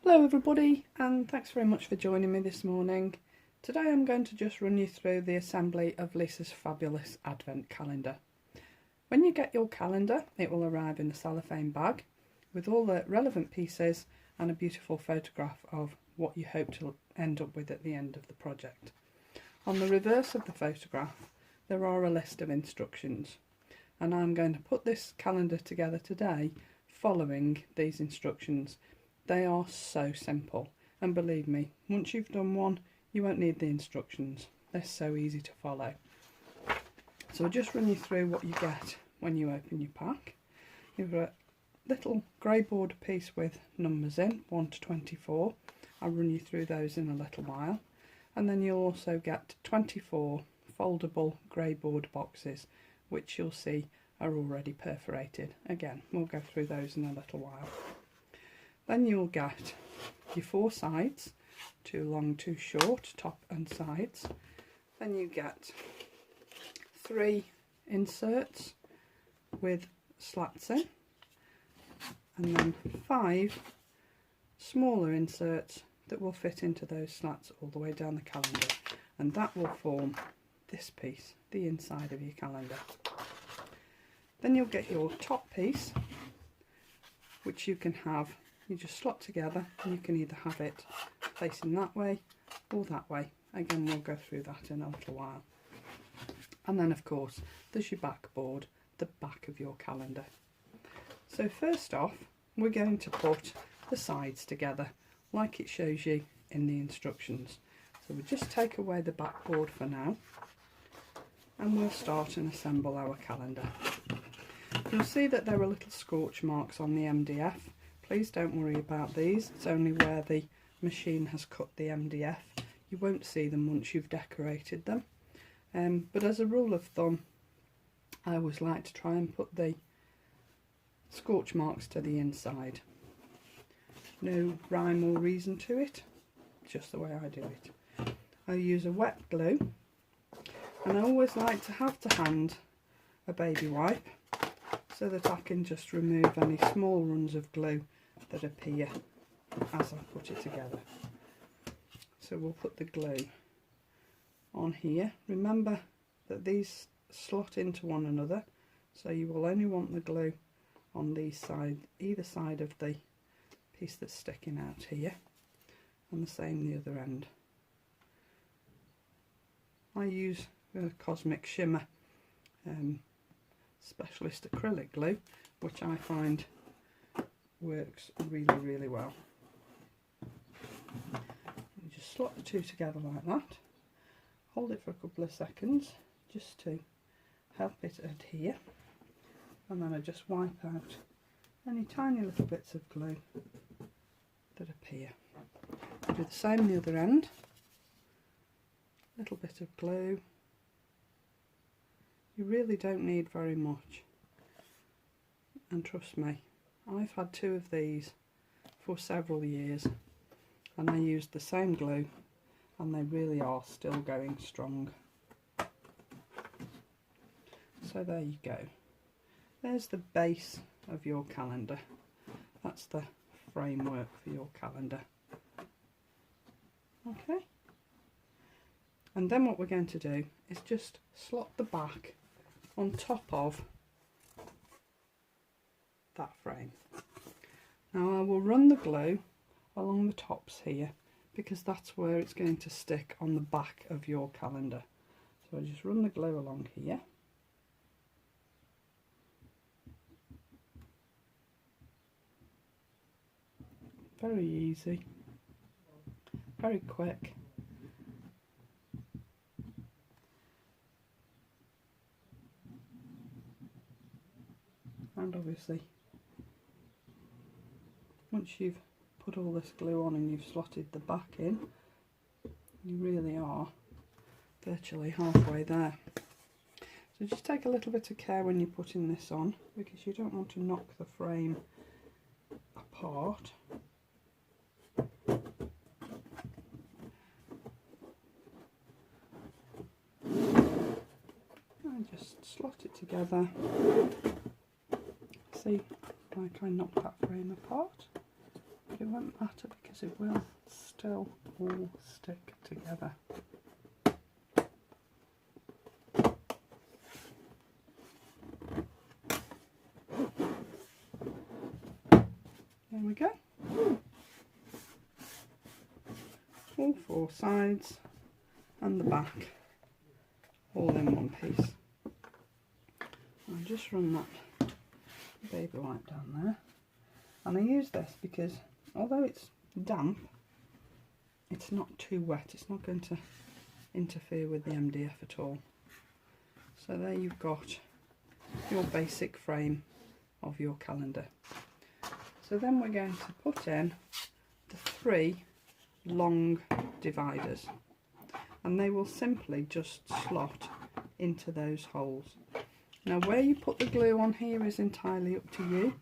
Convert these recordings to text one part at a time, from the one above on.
Hello everybody, and thanks very much for joining me this morning. Today I'm going to just run you through the assembly of Lisa's fabulous Advent calendar. When you get your calendar, it will arrive in a cellophane bag with all the relevant pieces and a beautiful photograph of what you hope to end up with at the end of the project. On the reverse of the photograph there are a list of instructions, and I'm going to put this calendar together today following these instructions. They are so simple, and believe me, once you've done one you won't need the instructions. They're so easy to follow. So I'll just run you through what you get when you open your pack. You've got a little grey border piece with numbers in, 1 to 24. I'll run you through those in a little while. And then you'll also get 24 foldable grey border boxes, which you'll see are already perforated. Again, we'll go through those in a little while. Then you'll get your 4 sides, 2 long, 2 short, top and sides. Then you get 3 inserts with slats in, and then 5 smaller inserts that will fit into those slats all the way down the calendar, and that will form this piece, the inside of your calendar. Then you'll get your top piece, which you can have, you just slot together, and you can either have it facing that way or that way. Again, we'll go through that in a little while. And then of course there's your backboard, the back of your calendar. So first off we're going to put the sides together like it shows you in the instructions. So we'll just take away the backboard for now, and we'll start and assemble our calendar. You'll see that there are little scorch marks on the MDF. Please don't worry about these, it's only where the machine has cut the MDF. You won't see them once you've decorated them. But as a rule of thumb, I always like to try and put the scorch marks to the inside. No rhyme or reason to it, just the way I do it. I use a wet glue, and I always like to have to hand a baby wipe so that I can just remove any small runs of glue that appear as I put it together. So we'll put the glue on here. Remember that these slot into one another, so you will only want the glue on these sides, either side of the piece that's sticking out here, and the same the other end. I use Cosmic Shimmer specialist acrylic glue, which I find works really well. You just slot the two together like that, hold it for a couple of seconds just to help it adhere, and then I just wipe out any tiny little bits of glue that appear. I do the same the other end, little bit of glue. You really don't need very much, and trust me, I've had 2 of these for several years and I used the same glue and they really are still going strong. So there you go, there's the base of your calendar. That's the framework for your calendar. Okay, and then what we're going to do is just slot the back on top of that frame. Now I will run the glue along the tops here because that's where it's going to stick on the back of your calendar. So I just run the glue along here. Very easy, very quick. And obviously once you've put all this glue on and you've slotted the back in, you really are virtually halfway there. So just take a little bit of care when you're putting this on, because you don't want to knock the frame apart. And just slot it together. See, like I knocked that frame apart, but it won't matter because because it will still all stick together. There we go. All four sides and the back all in one piece. I'll just run that baby wipe down there, and I use this because although it's damp, it's not too wet, it's not going to interfere with the MDF at all. So there you've got your basic frame of your calendar. So then we're going to put in the 3 long dividers, and they will simply just slot into those holes. Now where you put the glue on here is entirely up to you.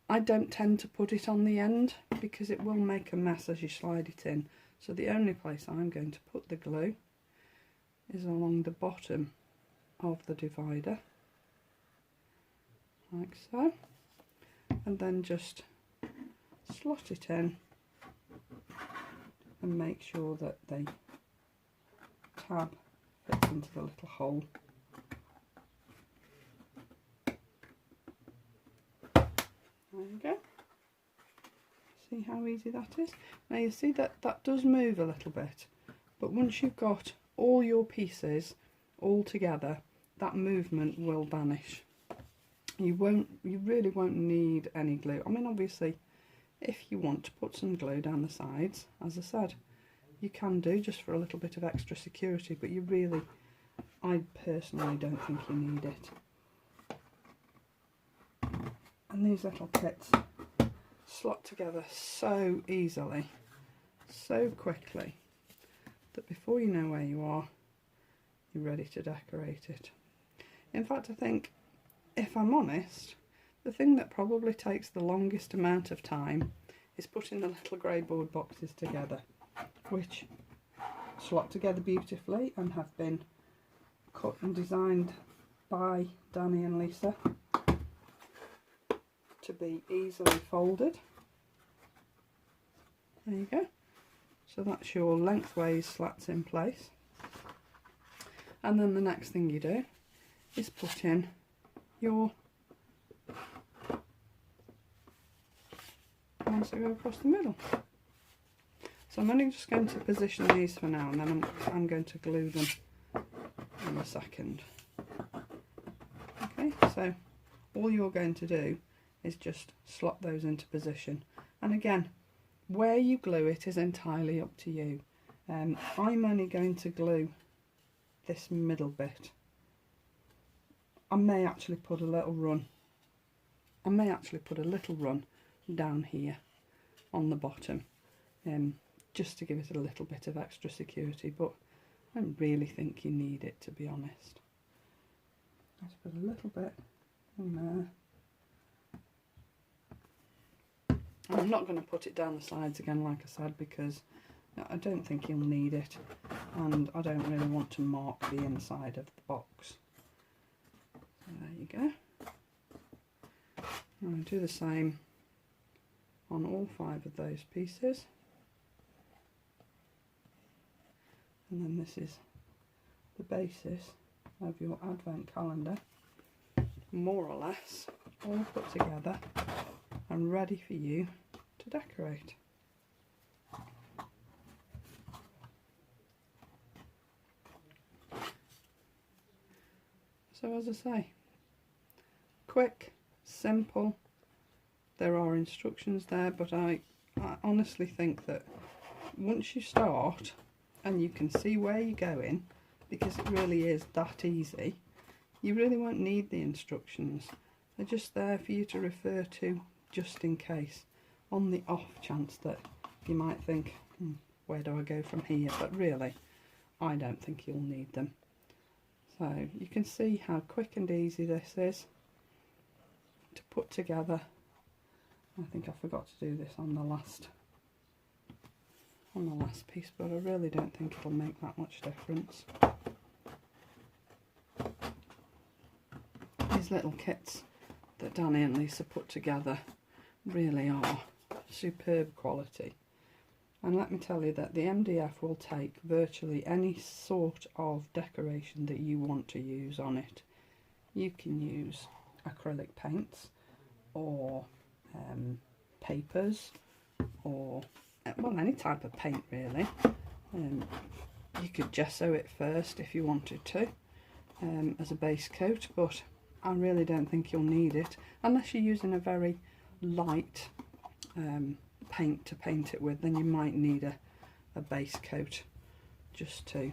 I don't tend to put it on the end because it will make a mess as you slide it in. So the only place I'm going to put the glue is along the bottom of the divider, like so, and then just slot it in and make sure that the tab fits into the little hole. There you go. See how easy that is? Now you see that that does move a little bit, but once you've got all your pieces all together, that movement will vanish. You really won't need any glue. I mean, obviously, if you want to put some glue down the sides, as I said, you can do just for a little bit of extra security, but I personally don't think you need it. And these little kits slot together so easily, so quickly, that before you know where you are, you're ready to decorate it. In fact, I think, if I'm honest, the thing that probably takes the longest amount of time is putting the little grey board boxes together, which slot together beautifully and have been cut and designed by Danny and Lisa to be easily folded. There you go. So that's your lengthways slats in place. And then the next thing you do is put in your ones that go across the middle. So I'm only just going to position these for now, and then I'm going to glue them in a second. Okay, so all you're going to do is just slot those into position, and again, where you glue it is entirely up to you. I'm only going to glue this middle bit. I may actually put a little run. Down here on the bottom, just to give it a little bit of extra security, but I don't really think you need it, to be honest. Let's put a little bit in there. I'm not going to put it down the sides again, like I said, because I don't think you'll need it, and I don't really want to mark the inside of the box. So there you go. I'll do the same on all 5 of those pieces, and then this is the basis of your advent calendar, more or less all put together and ready for you to decorate. So as I say, quick, simple. There are instructions there, but I honestly think that once you start and you can see where you're going, because it really is that easy, you really won't need the instructions. They're just there for you to refer to just in case, on the off chance that you might think, where do I go from here? But really, I don't think you'll need them. So you can see how quick and easy this is to put together. I think I forgot to do this on the last piece, but I really don't think it'll make that much difference. These little kits that Danny and Lisa put together really are superb quality. And let me tell you that the MDF will take virtually any sort of decoration that you want to use on it. You can use acrylic paints or papers, or well, any type of paint really. You could gesso it first if you wanted to, as a base coat, but I really don't think you'll need it unless you're using a very light paint to paint it with. Then you might need a base coat just to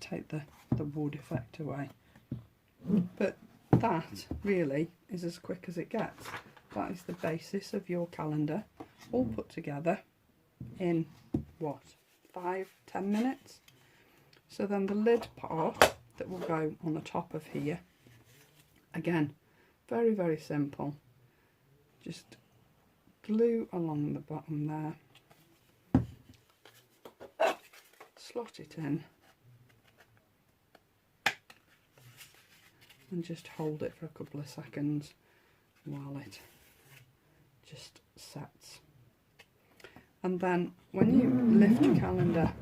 take the wood effect away. But that really is as quick as it gets. That is the basis of your calendar, all put together in what, 5-10 minutes. So then the lid part that will go on the top of here, again, very, very simple. Just glue along the bottom there, slot it in, and just hold it for a couple of seconds while it just sets. And then when you lift your calendar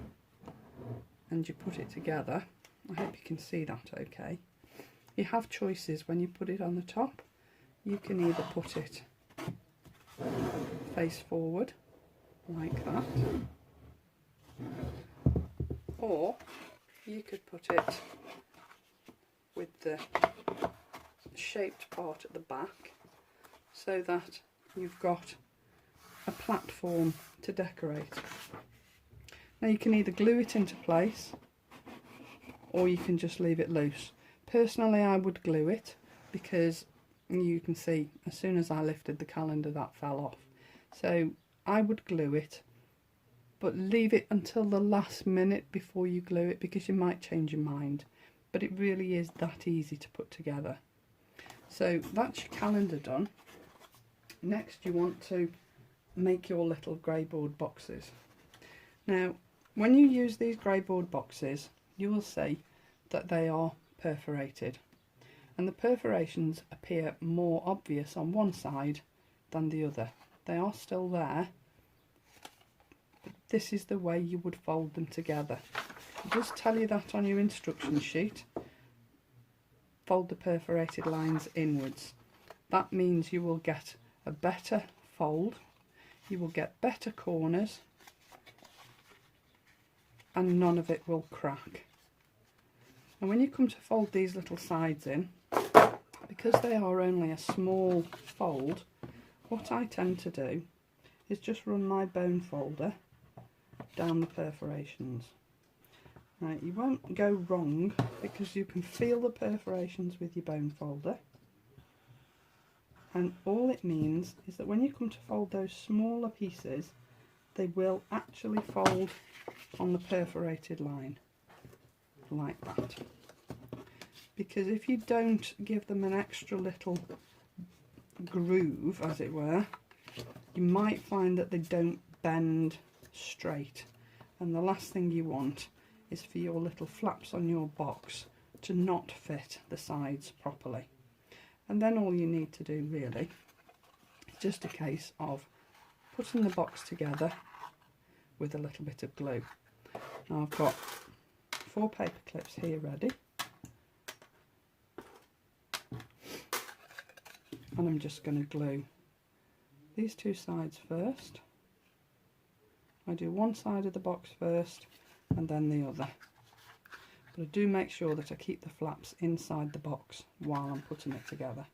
and you put it together, I hope you can see that okay. You have choices when you put it on the top. You can either put it face forward like that, or you could put it with the shaped part at the back, so that you've got a platform to decorate. Now you can either glue it into place or you can just leave it loose. Personally, I would glue it, because you can see as soon as I lifted the calendar that fell off. So I would glue it, but leave it until the last minute before you glue it, because you might change your mind. But it really is that easy to put together. So that's your calendar done. Next you want to make your little grey board boxes. Now when you use these grey board boxes, you will see that they are perforated, and the perforations appear more obvious on one side than the other. They are still there, but this is the way you would fold them together. It does tell you that on your instruction sheet. Fold the perforated lines inwards. That means you will get a better fold, you will get better corners, and none of it will crack. And when you come to fold these little sides in, because they are only a small fold, what I tend to do is just run my bone folder down the perforations. Now you won't go wrong, because you can feel the perforations with your bone folder, and all it means is that when you come to fold those smaller pieces, they will actually fold on the perforated line like that. Because if you don't give them an extra little groove, as it were, you might find that they don't bend straight, and the last thing you want is for your little flaps on your box to not fit the sides properly. And then all you need to do really is just a case of putting the box together with a little bit of glue. Now I've got 4 paper clips here ready, and I'm just going to glue these 2 sides first. I do one side of the box first and then the other, but I do make sure that I keep the flaps inside the box while I'm putting it together.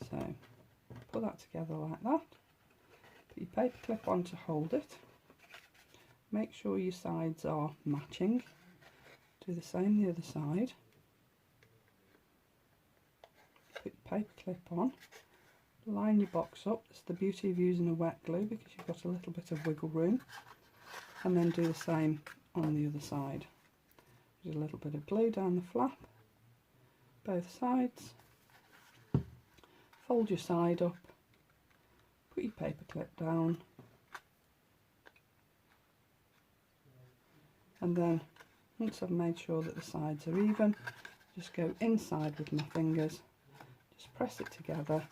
So put that together like that, put your paper clip on to hold it, make sure your sides are matching, do the same the other side, put your paper clip on, line your box up. That's the beauty of using a wet glue, because you've got a little bit of wiggle room, and then do the same on the other side. Just a little bit of glue down the flap, both sides, fold your side up, put your paper clip down, and then once I've made sure that the sides are even, just go inside with my fingers, just press it together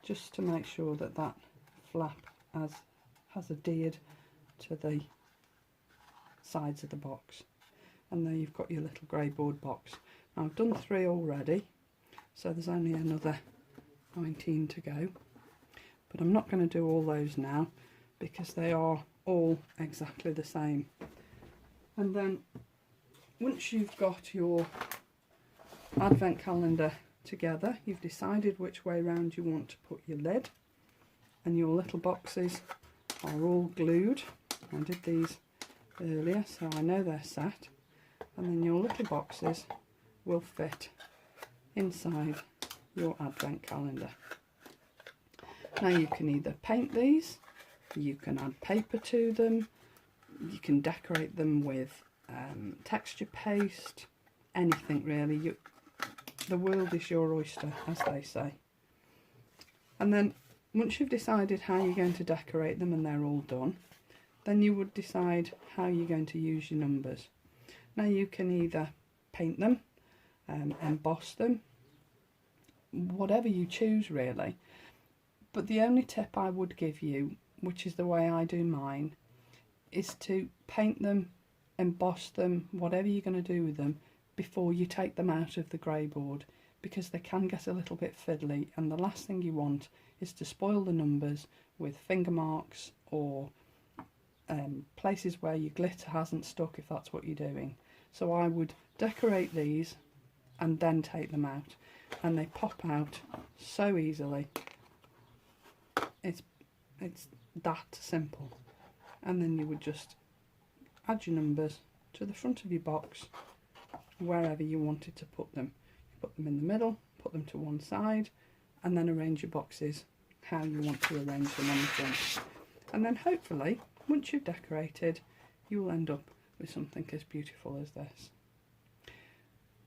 just to make sure that that flap has adhered to the sides of the box. And there you've got your little grey board box. Now I've done 3 already, so there's only another 19 to go, but I'm not going to do all those now because they are all exactly the same. And then once you've got your advent calendar together, you've decided which way round you want to put your lid, and your little boxes are all glued. I did these earlier so I know they're set, and then your little boxes will fit inside your advent calendar. Now you can either paint these, you can add paper to them, you can decorate them with texture paste, anything really. The world is your oyster, as they say. And then once you've decided how you're going to decorate them and they're all done, then you would decide how you're going to use your numbers. Now you can either paint them, emboss them, whatever you choose really. But the only tip I would give you, which is the way I do mine, is to paint them, emboss them, whatever you're going to do with them, before you take them out of the grey board, because they can get a little bit fiddly, and the last thing you want is to spoil the numbers with finger marks or places where your glitter hasn't stuck, if that's what you're doing. So I would decorate these and then take them out, and they pop out so easily. It's that simple. And then you would just add your numbers to the front of your box wherever you wanted to put them. You put them in the middle, put them to one side, and then arrange your boxes how you want to arrange them on the front. And then hopefully, once you've decorated, you will end up with something as beautiful as this.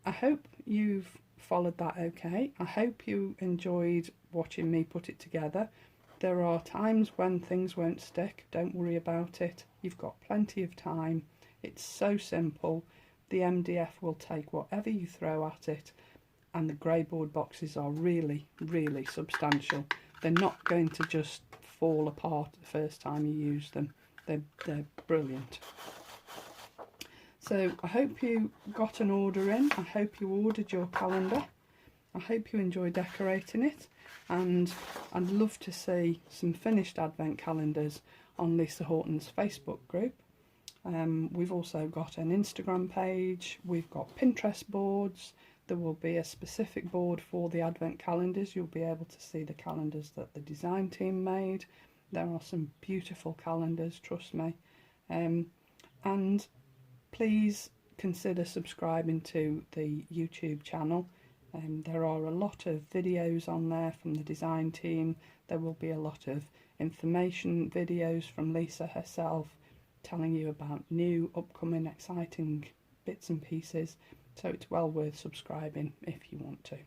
I hope you've followed that okay. I hope you enjoyed watching me put it together. There are times when things won't stick. Don't worry about it. You've got plenty of time. It's so simple. The MDF will take whatever you throw at it, and the grey board boxes are really, really substantial. They're not going to just fall apart the first time you use them. They're brilliant. So I hope you got an order in. I hope you ordered your calendar. I hope you enjoy decorating it, and I'd love to see some finished advent calendars on Lisa Horton's Facebook group. We've also got an Instagram page, we've got Pinterest boards. There will be a specific board for the advent calendars. You'll be able to see the calendars that the design team made. There are some beautiful calendars, trust me. And please consider subscribing to the YouTube channel. There are a lot of videos on there from the design team. There will be a lot of information videos from Lisa herself, telling you about new, upcoming, exciting bits and pieces. So it's well worth subscribing if you want to.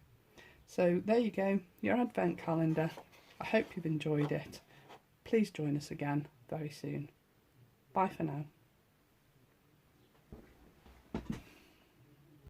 So there you go, your advent calendar. I hope you've enjoyed it. Please join us again very soon. Bye for now.